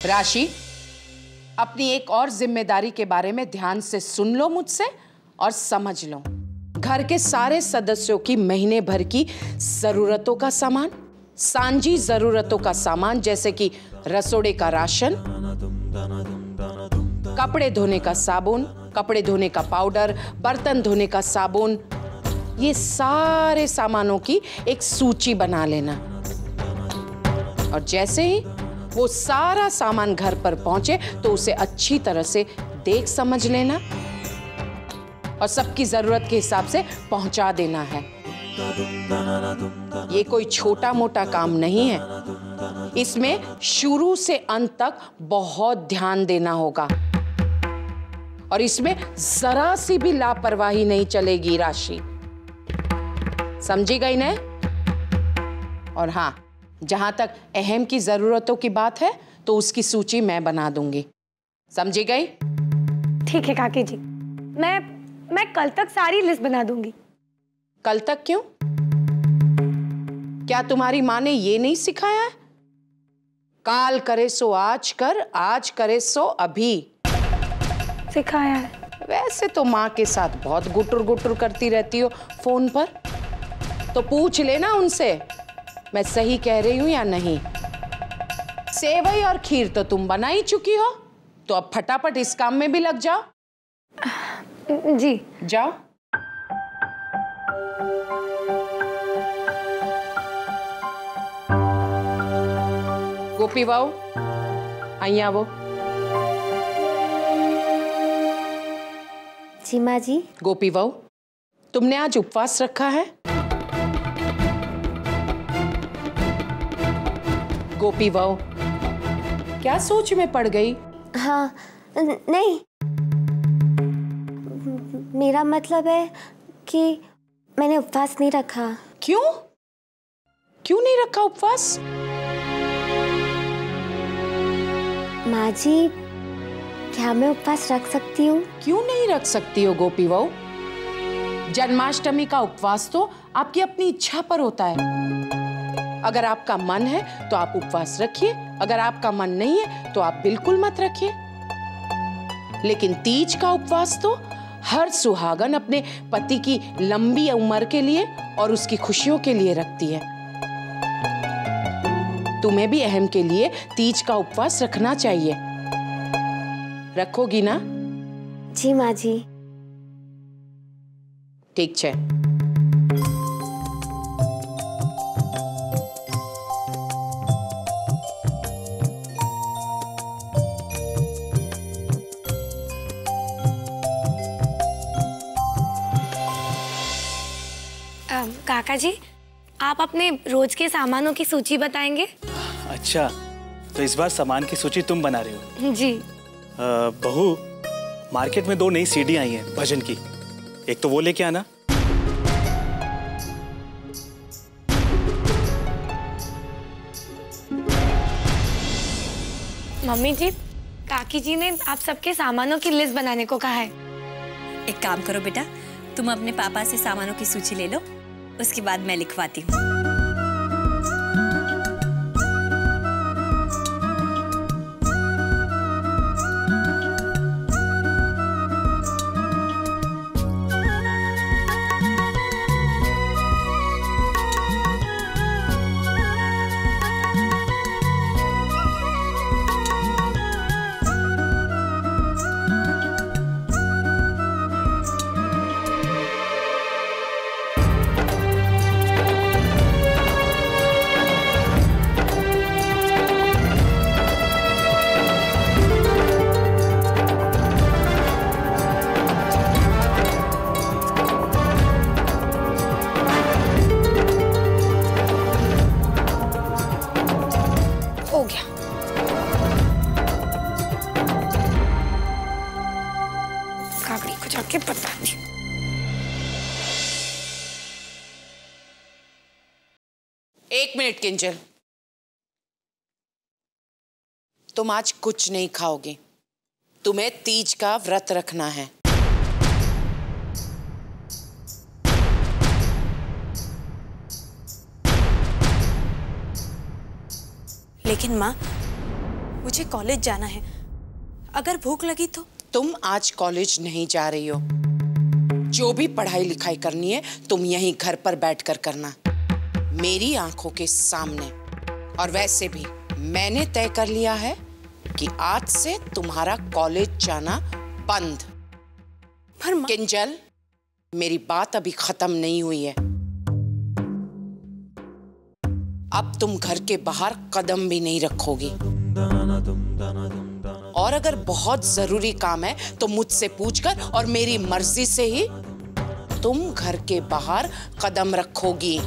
राशि, अपनी एक और जिम्मेदारी के बारे में ध्यान से सुन लो मुझसे और समझ लो। घर के सारे सदस्यों की महीने भर की जरूरतों का सामान, सांझी जरूरतों का सामान जैसे कि रसोड़े का राशन, कपड़े धोने का साबुन, कपड़े धोने का पाउडर, बर्तन धोने का साबुन, ये सारे सामानों की एक सूची बना लेना। और जैसे ही वो सारा सामान घर पर पहुंचे तो उसे अच्छी तरह से देख समझ लेना और सबकी जरूरत के हिसाब से पहुंचा देना है। ये कोई छोटा मोटा काम नहीं है, इसमें शुरू से अंत तक बहुत ध्यान देना होगा और इसमें जरा सी भी लापरवाही नहीं चलेगी राशि, समझी गई ना? और हाँ, जहां तक अहम की जरूरतों की बात है तो उसकी सूची मैं बना दूंगी, समझी गई? ठीक है काकी जी, मैं कल तक सारी लिस्ट बना दूंगी। कल तक क्यों? क्या तुम्हारी माँ ने ये नहीं सिखाया है? काल करे सो आज कर, आज करे सो अभी। सिखाया है। वैसे तो माँ के साथ बहुत गुटुर गुटुर करती रहती हो फोन पर, तो पूछ लेना उनसे मैं सही कह रही हूं या नहीं। सेवई और खीर तो तुम बना ही चुकी हो, तो अब फटाफट इस काम में भी लग जाओ। जी जाओ। गोपी वाओ, आइया वो। जी माँ जी। गोपी वाओ, तुमने आज उपवास रखा है? गोपी वाओ, क्या सोच में पड़ गई? हाँ नहीं, मेरा मतलब है कि मैंने उपवास नहीं रखा। क्यों? क्यों नहीं रखा उपवास? माँ जी, क्या मैं उपवास रख सकती हूँ? क्यों नहीं रख सकती हो गोपी वाओ? जन्माष्टमी का उपवास तो आपकी अपनी इच्छा पर होता है। अगर आपका मन है तो आप उपवास रखिए, अगर आपका मन नहीं है तो आप बिल्कुल मत रखिए। लेकिन तीज का उपवास तो हर सुहागन अपने पति की लंबी उम्र के लिए और उसकी खुशियों के लिए रखती है। तुम्हें भी अहम के लिए तीज का उपवास रखना चाहिए। रखोगी ना? जी माँ जी। ठीक है। काका जी, आप अपने रोज के सामानों की सूची बताएंगे? अच्छा, तो इस बार सामान की सूची तुम बना रही हो? जी। बहू, मार्केट में 2 नई सीडी आई हैं भजन की, एक तो वो लेके आना। मम्मी जी, काकी जी ने आप सबके सामानों की लिस्ट बनाने को कहा है। एक काम करो बेटा, तुम अपने पापा से सामानों की सूची ले लो, उसके बाद मैं लिखवाती हूँ। जाके बताती हूँ। एक मिनट किंजल, तुम आज कुछ नहीं खाओगे। तुम्हें तीज का व्रत रखना है। लेकिन माँ, मुझे कॉलेज जाना है। अगर भूख लगी तो? तुम आज कॉलेज नहीं जा रही हो। जो भी पढ़ाई लिखाई करनी है तुम यहीं घर पर बैठकर करना, मेरी आंखों के सामने। और वैसे भी मैंने तय कर लिया है कि आज से तुम्हारा कॉलेज जाना बंद। पर किंजल, मेरी बात अभी खत्म नहीं हुई है। अब तुम घर के बाहर कदम भी नहीं रखोगी। और अगर बहुत जरूरी काम है तो मुझसे पूछकर और मेरी मर्जी से ही तुम घर के बाहर कदम रखोगी।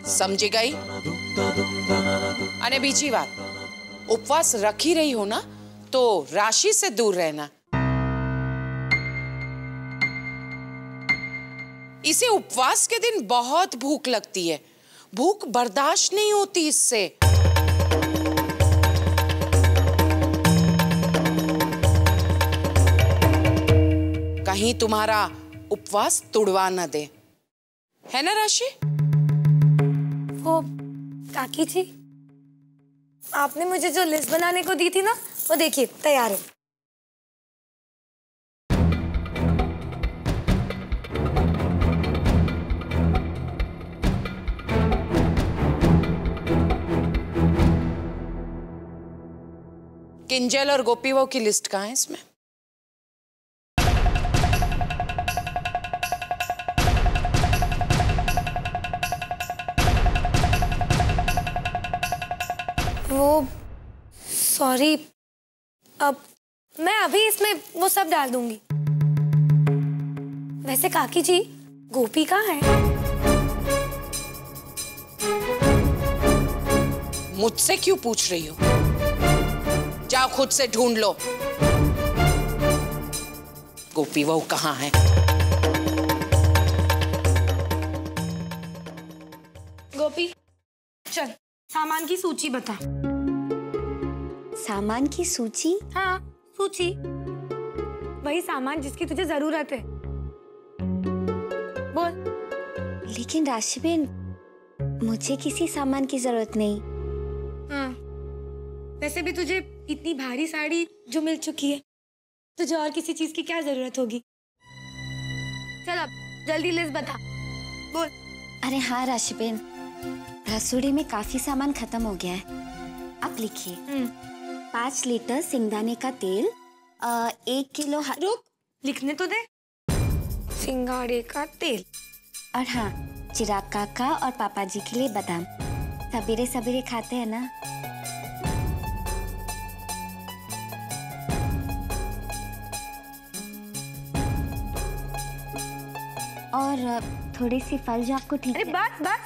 समझी गई? अने बीची बात, उपवास रख ही रही हो ना, तो राशि से दूर रहना। इसे उपवास के दिन बहुत भूख लगती है, भूख बर्दाश्त नहीं होती इससे। कहीं तुम्हारा उपवास तुड़वा न दे, है ना राशि? वो काकी जी, आपने मुझे जो लिस्ट बनाने को दी थी ना, वो देखिए तैयार है। किंजल और गोपी वो की लिस्ट कहाँ है इसमें? वो सॉरी, अब मैं अभी इसमें वो सब डाल दूंगी। वैसे काकी जी, गोपी कहाँ है? मुझसे क्यों पूछ रही हो? जाओ खुद से ढूंढ लो। गोपी वो कहाँ है? गोपी, चल सामान की सूची बता। सामान की सूची? हाँ, सूची। वही सामान जिसकी तुझे जरूरत है। बोल। लेकिन राशि बेन, मुझे किसी सामान की जरूरत नहीं। हाँ, वैसे भी तुझे इतनी भारी साड़ी जो मिल चुकी है, तुझे और किसी चीज की क्या जरूरत होगी? चल अब जल्दी लिस्ट बता, बोल। अरे हाँ राशि बेन, रसोई में काफी सामान खत्म हो गया है। आप लिखिए। 5 लीटर सिंगदाने का तेल, 1 किलो रुक, लिखने तो दे। सिंगाड़े का तेल। और हाँ, चिराग काका और पापा जी के लिए बादाम। सवेरे सवेरे खाते हैं ना। और थोड़ी सी फल जो आपको ठीक अरे है। बस बस,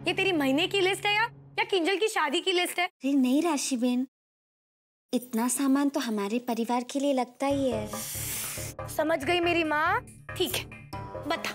ये तेरी महीने की लिस्ट है या किंजल की शादी की लिस्ट है? अरे नहीं राशि बेन, इतना सामान तो हमारे परिवार के लिए लगता ही है। समझ गई मेरी माँ। ठीक है, बता।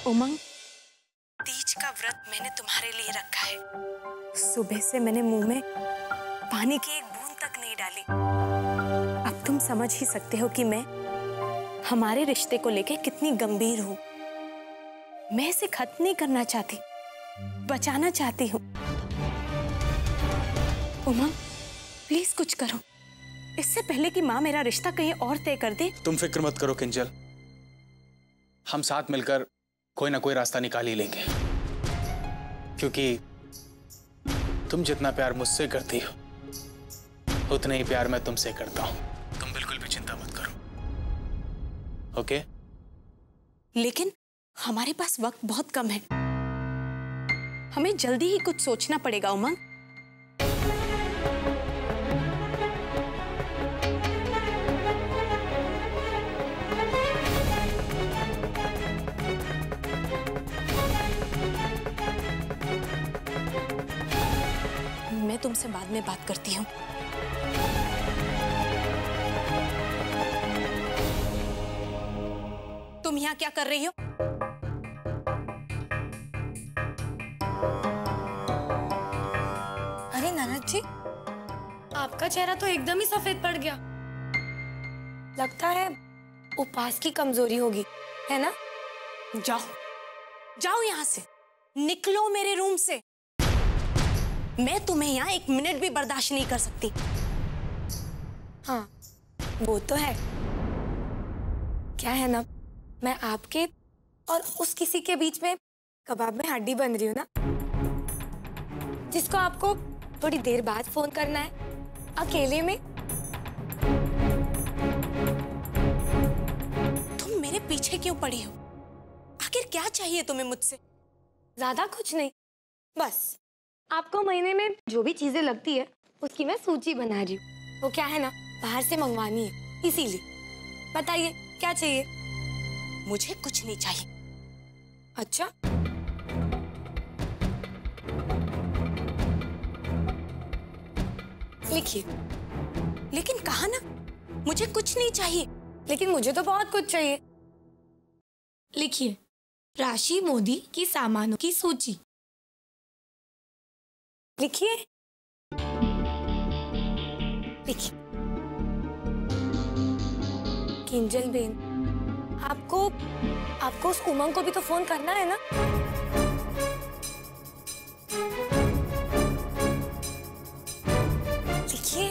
उमंग, तीज का व्रत मैंने तुम्हारे लिए रखा है। सुबह से मैंने मुंह में पानी की एक बूंद तक नहीं डाली। अब तुम समझ ही सकते हो कि मैं हमारे रिश्ते को लेके कितनी गंभीर हूं। मैं इसे खत्म नहीं करना चाहती, बचाना चाहती हूँ। उमंग, प्लीज कुछ करो, इससे पहले कि माँ मेरा रिश्ता कहीं और तय कर दे। तुम फिक्र मत करो किंजल, हम साथ मिलकर कोई ना कोई रास्ता निकाल ही लेंगे। क्योंकि तुम जितना प्यार मुझसे करती हो, उतना ही प्यार मैं तुमसे करता हूं। तुम बिल्कुल भी चिंता मत करो, ओके? लेकिन हमारे पास वक्त बहुत कम है, हमें जल्दी ही कुछ सोचना पड़ेगा। उमंग, मैं तुमसे बाद में बात करती हूँ। तुम यहाँ क्या कर रही हो? अरे ननद जी, आपका चेहरा तो एकदम ही सफेद पड़ गया। लगता है उपवास की कमजोरी होगी, है ना? जाओ जाओ यहाँ से, निकलो मेरे रूम से। मैं तुम्हें यहाँ 1 मिनट भी बर्दाश्त नहीं कर सकती। हाँ वो तो है, क्या है ना, मैं आपके और उस किसी के बीच में कबाब में हड्डी बन रही हूँ ना, जिसको आपको थोड़ी देर बाद फोन करना है अकेले में। तुम मेरे पीछे क्यों पड़ी हो? आखिर क्या चाहिए तुम्हें मुझसे? ज्यादा कुछ नहीं, बस आपको महीने में जो भी चीजें लगती है उसकी मैं सूची बना रही हूँ। वो क्या है ना, बाहर से मंगवानी है, इसीलिए। बताइए क्या चाहिए? मुझे कुछ नहीं चाहिए। अच्छा, लिखिए। लेकिन कहा ना मुझे कुछ नहीं चाहिए। लेकिन मुझे तो बहुत कुछ चाहिए। लिखिए, राशि मोदी की सामानों की सूची। लिखिए लिखिए। किंजल बेन, आपको उस उमंग को भी तो फोन करना है ना? लिखिए।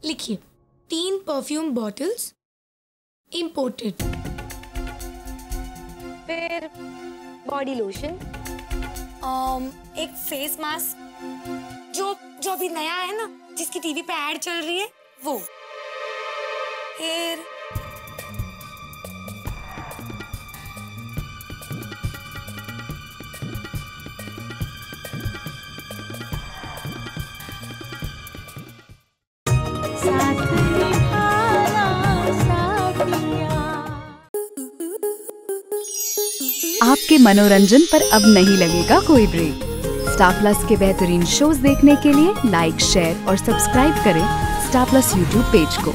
लिखिए, 3 परफ्यूम बॉटल्स इंपोर्टेड। फिर बॉडी लोशन, एक फेस मास्क जो अभी नया है ना, जिसकी टीवी पे ऐड चल रही है, वो। फिर आपके मनोरंजन पर अब नहीं लगेगा कोई ब्रेक। स्टार प्लस के बेहतरीन शोज देखने के लिए लाइक, शेयर और सब्सक्राइब करें स्टार प्लस यूट्यूब पेज को।